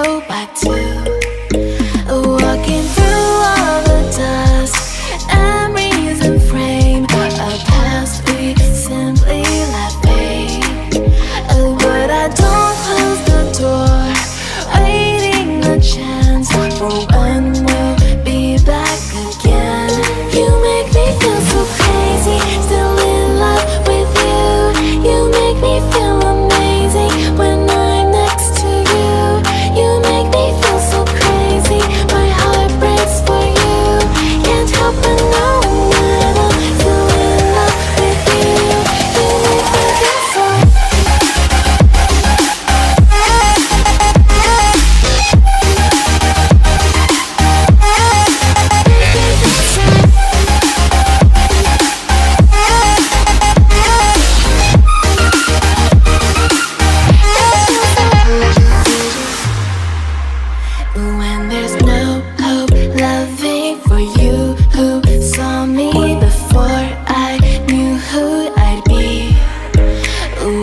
go back to. Walking through all the dust, memories and frame, a past we simply let fade. But I don't close the door, waiting a chance for when we'll be back again. You make me feel so crazy, still in love with you. You make me feel amazing when I'm next to you. You make me feel so crazy, my heart breaks for you. Can't help but knowing that I'm still in love with you. You make me feel so. When there's no hope, loving for you who saw me before I knew who I'd be.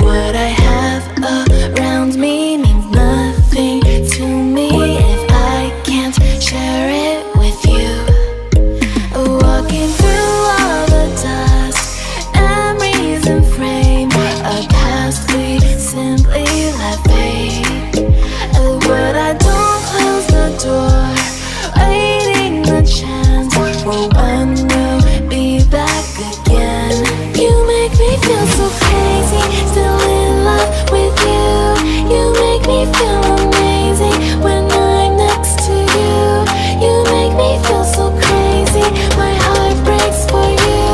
What I have around me means nothing to me if I can't share it with you. Walking through all the dust, memories and frame, a past we simply let fade. But I don't close the door, waiting the chance for when we'll be back again. You make me feel so crazy, still in love with you. You make me feel amazing when I'm next to you. You make me feel so crazy, my heart breaks for you.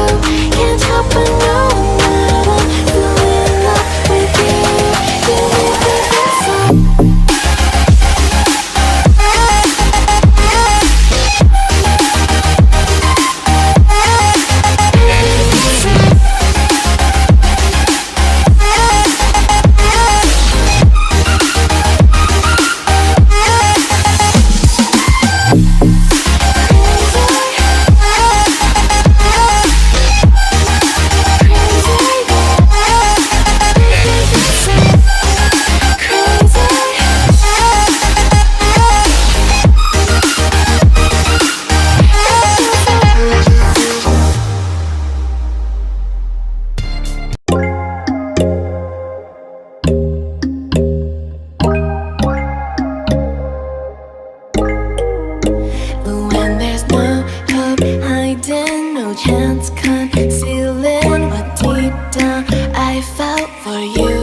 Can't help but knowing that I'm still in love with you. You make me feel so. When there's no hope, hiding, no chance concealing what deep down I felt for you.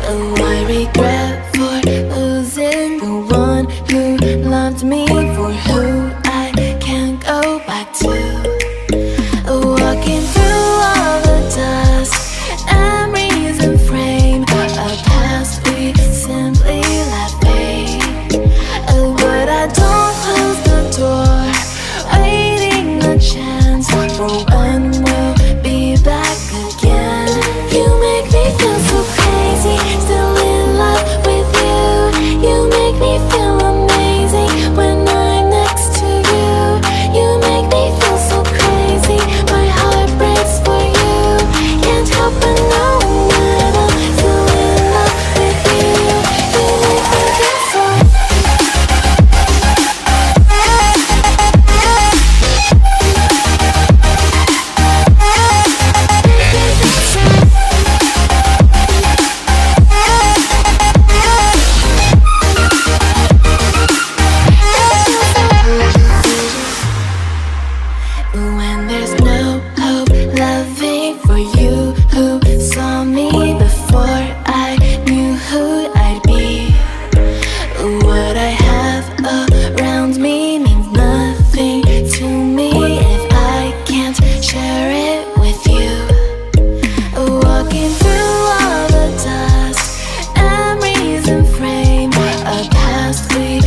Oh, I regret for losing the one who loved me, for who I can't go back to. Walking through all the dust, memories and frame, a past we simply let fade. But I don't close the door, waiting a chance for when we'll be back again. You make me feel so crazy, still in love with you. You make me feel amazing when I'm next to you. You make me feel so crazy, my heart breaks for you. Can't help but knowing that I'm still in love with you. You make me feel so. When there's no hope, loving for you who saw me before I knew who I'd be. What I have around me means nothing to me if I can't share it with you. Walking through all the dust, memories and frame, a past we